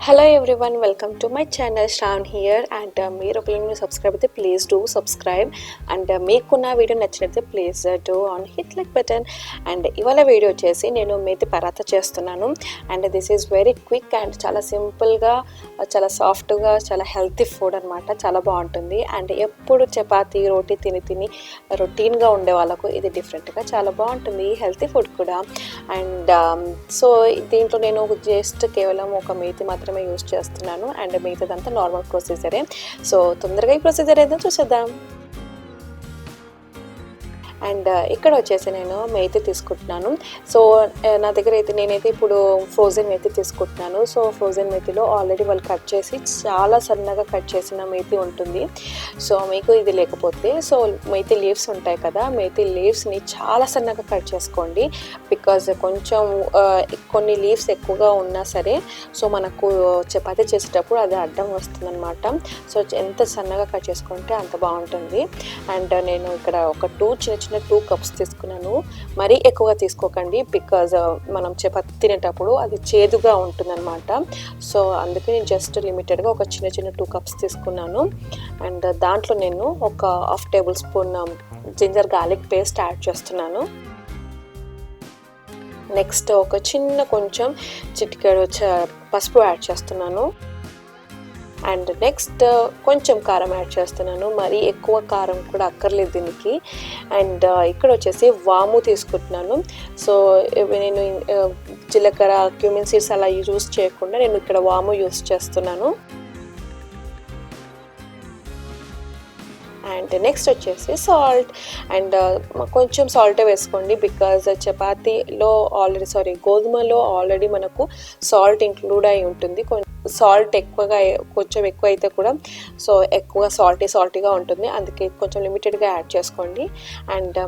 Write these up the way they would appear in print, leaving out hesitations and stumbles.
Hello everyone, welcome to my channel. Shravani here and మీరు ఒకవేళ subscribe అయితే please do subscribe and మీకున్న video నచ్చినట్లయితే please do on hit like button. And ఇవాళ video వచ్చేసి నేను మేతి పరాత చేస్తున్నాను. And this is very quick and చాలా సింపుల్గా, చాలా సాఫ్ట్గా, చాలా హెల్తీ ఫుడ్ అనమాట. చాలా బాగుంటుంది. అండ్ ఎప్పుడు చపాతీ రోటీ తిని రొటీన్గా ఉండే వాళ్ళకు ఇది డిఫరెంట్గా చాలా బాగుంటుంది, హెల్తీ ఫుడ్ కూడా. అండ్ సో దీంట్లో నేను జస్ట్ కేవలం ఒక మేతి మాత్రమే యూజ్ చేస్తున్నాను. అండ్ మిగతాదంతా నార్మల్ ప్రొసీజరే. సో తొందరగా ఈ ప్రొసీజర్ ఏదో చూసేద్దాం. అండ్ ఇక్కడ వచ్చేసి నేను మేతి తీసుకుంటున్నాను. సో నా దగ్గర అయితే నేనైతే ఇప్పుడు ఫ్రోజన్ మేతి తీసుకుంటున్నాను. సో ఫ్రోజన్ మేతిలో ఆల్రెడీ వాళ్ళు కట్ చేసి చాలా సన్నగా కట్ చేసిన మేతి ఉంటుంది. సో మీకు ఇది లేకపోతే సో మేతి లీవ్స్ ఉంటాయి కదా, మేతి లీవ్స్ని చాలా సన్నగా కట్ చేసుకోండి. బికాజ్ కొంచెం కొన్ని లీవ్స్ ఎక్కువగా ఉన్నా సరే సో మనకు చపాతీ చేసేటప్పుడు అది అడ్డం వస్తుందన్నమాట. సో ఎంత సన్నగా కట్ చేసుకుంటే అంత బాగుంటుంది. అండ్ నేను ఇక్కడ ఒక చిన్న 2 కప్స్ తీసుకున్నాను. మరీ ఎక్కువగా తీసుకోకండి, బికాజ్ మనం చపాతీ తినేటప్పుడు అది చేదుగా ఉంటుందన్నమాట. సో అందుకే నేను జస్ట్ లిమిటెడ్గా ఒక చిన్న 2 కప్స్ తీసుకున్నాను. అండ్ దాంట్లో నేను ఒక 1/2 tablespoon ginger garlic paste add చేస్తున్నాను. నెక్స్ట్ ఒక కొంచెం చిటికెడు పసుపు యాడ్ చేస్తున్నాను. అండ్ నెక్స్ట్ కొంచెం కారం యాడ్ చేస్తున్నాను. మరీ ఎక్కువ కారం కూడా అక్కర్లేదు దీనికి. అండ్ ఇక్కడ వచ్చేసి వాము తీసుకుంటున్నాను. సో నేను జీలకర్ర, క్యూమిన్ సీడ్స్ అలా యూజ్ చేయకుండా నేను ఇక్కడ వాము యూజ్ చేస్తున్నాను. అండ్ నెక్స్ట్ వచ్చేసి సాల్ట్. అండ్ కొంచెం సాల్టే వేసుకోండి, బికాజ్ చపాతీలో గోధుమలో ఆల్రెడీ మనకు సాల్ట్ ఇంక్లూడ్ అయి ఉంటుంది. సాల్ట్ కొంచెం ఎక్కువ అయితే కూడా సో ఎక్కువ సాల్టీగా ఉంటుంది. అందుకే కొంచెం లిమిటెడ్గా యాడ్ చేసుకోండి. అండ్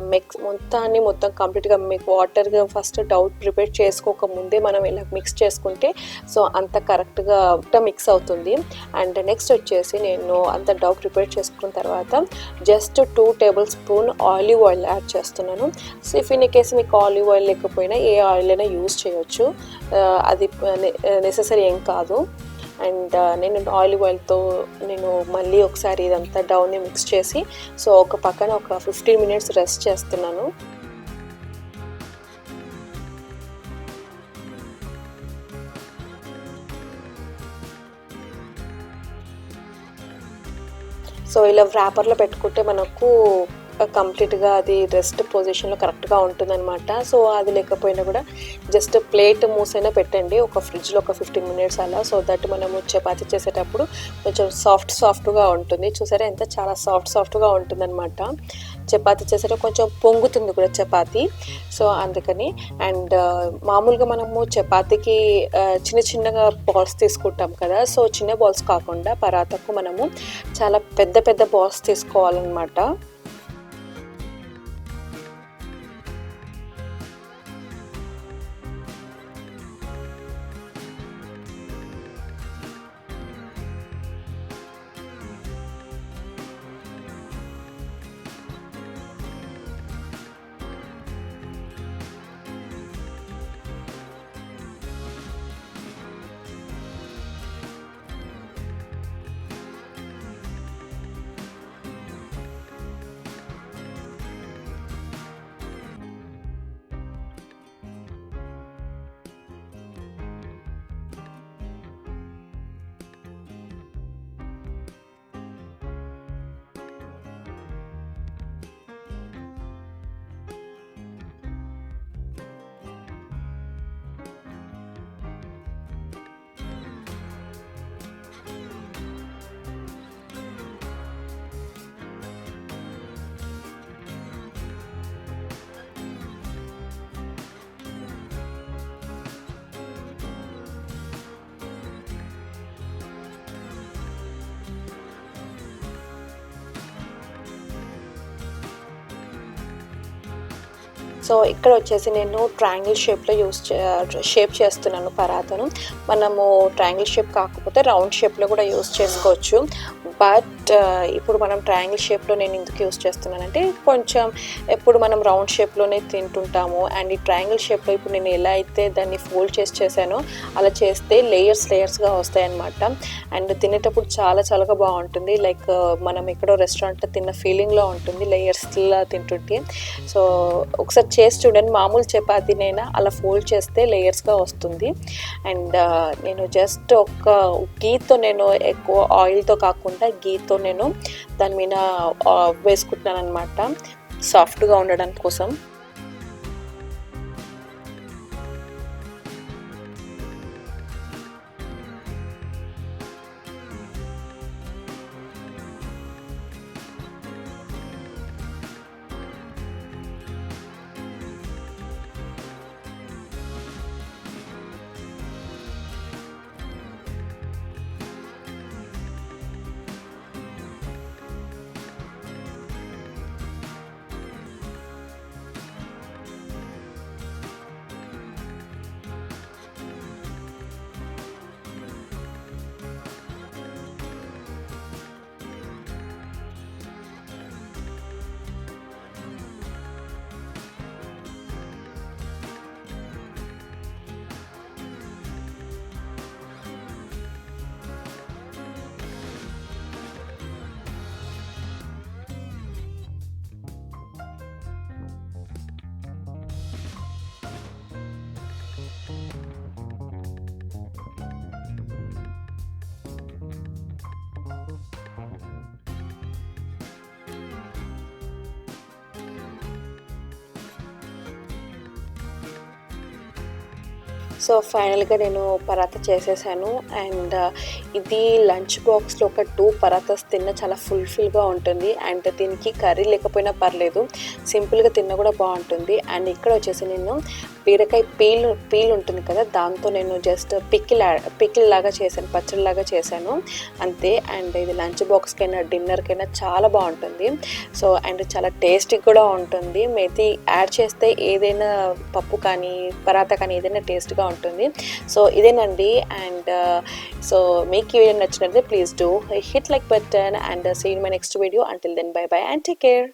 మొత్తం కంప్లీట్గా మీకు వాటర్గా ఫస్ట్ డౌ ప్రిపేర్ చేసుకోక ముందే మనం ఇలా మిక్స్ చేసుకుంటే సో అంత కరెక్ట్గా మిక్స్ అవుతుంది. అండ్ నెక్స్ట్ వచ్చేసి నేను అంత డౌ ప్రిపేర్ చేసుకున్న తర్వాత just 2 table spoon olive oil add చేస్తున్నాను. సో ఇఫ్ ఇన్ కేసు మీకు ఆలివ్ ఆయిల్ లేకపోయినా ఏ ఆయిల్ అయినా యూజ్ చేయొచ్చు, అది నెసెసరీ ఏం కాదు. అండ్ నేను ఆలివ్ ఆయిల్తో నేను మళ్ళీ ఒకసారి ఇదంతా డౌన్ని మిక్స్ చేసి సో ఒక పక్కన ఒక 15 మినిట్స్ రెస్ట్ చేస్తున్నాను. సో ఇలా వ్రాపర్లో పెట్టుకుంటే మనకు కంప్లీట్గా అది రెస్ట్ పొజిషన్లో కరెక్ట్గా ఉంటుందన్నమాట. సో అది లేకపోయినా కూడా జస్ట్ ప్లేట్ మూసైనా పెట్టండి ఒక ఫ్రిడ్జ్లో ఒక 15 మినిట్స్ అలా. సో దట్ మనము చపాతీ చేసేటప్పుడు కొంచెం సాఫ్ట్గా ఉంటుంది. చూసారా ఎంత చాలా సాఫ్ట్గా ఉంటుందన్నమాట. చపాతీ చేసేటప్పుడు కొంచెం పొంగుతుంది కూడా చపాతీ. సో అందుకని. అండ్ మామూలుగా మనము చపాతీకి చిన్నగా బాల్స్ తీసుకుంటాం కదా, సో చిన్న బాల్స్ కాకుండా పరాతకు మనము చాలా పెద్ద బాల్స్ తీసుకోవాలన్నమాట. సో ఇక్కడ వచ్చేసి నేను ట్రయాంగిల్ షేప్లో షేప్ చేస్తున్నాను పరాతను. మనము ట్రయాంగిల్ షేప్ కాకపోతే రౌండ్ షేప్లో కూడా యూజ్ చేసుకోవచ్చు. బట్ ఇప్పుడు మనం ట్రయాంగిల్ షేప్లో నేను ఎందుకు యూస్ చేస్తున్నానంటే కొంచెం ఎప్పుడు మనం రౌండ్ షేప్లోనే తింటుంటాము, అండ్ ఈ ట్రయాంగిల్ షేప్లో ఇప్పుడు నేను ఎలా అయితే దాన్ని ఫోల్డ్ చేశానో అలా చేస్తే లేయర్స్గా వస్తాయి అన్నమాట. అండ్ తినేటప్పుడు చాలా చాలా బాగుంటుంది, లైక్ మనం ఎక్కడో రెస్టారెంట్లో తిన్న ఫీలింగ్లో ఉంటుంది లేయర్స్లా తింటుంటే. సో ఒకసారి చేసి చూడండి, మామూలు చపాతీనైనా అలా ఫోల్డ్ చేస్తే లేయర్స్గా వస్తుంది. అండ్ నేను జస్ట్ ఒక గీతో, నేను ఎక్కువ ఆయిల్తో కాకుండా గీతో నేను దాని మీద వేసుకుంటున్నాను అనమాట, సాఫ్ట్గా ఉండడం కోసం. సో ఫైనల్గా నేను పరాతా చేసేసాను. అండ్ ఇది లంచ్ బాక్స్లో ఒక 2 పరాతాస్ తిన్న చాలా ఫుల్ఫిల్గా ఉంటుంది. అండ్ దీనికి కర్రీ లేకపోయినా పర్లేదు, సింపుల్గా తిన్న కూడా బాగుంటుంది. అండ్ ఇక్కడ వచ్చేసి నేను బీరకాయ పీల్ ఉంటుంది కదా, దాంతో నేను జస్ట్ పికిల్ లాగా చేశాను, పచ్చడిలాగా చేశాను అంతే. అండ్ ఇది లంచ్ బాక్స్కైనా డిన్నర్కైనా చాలా బాగుంటుంది. సో అండ్ చాలా టేస్టీ కూడా ఉంటుంది. మెథి యాడ్ చేస్తే ఏదైనా పప్పు కానీ పరాతా కానీ ఏదైనా టేస్ట్గా ఉంటుంది. సో ఇదేనండి. అండ్ సో మీకు ఈ వీడియో నచ్చినట్లయితే please do hit like button and see in my next video. Until then bye bye and take care.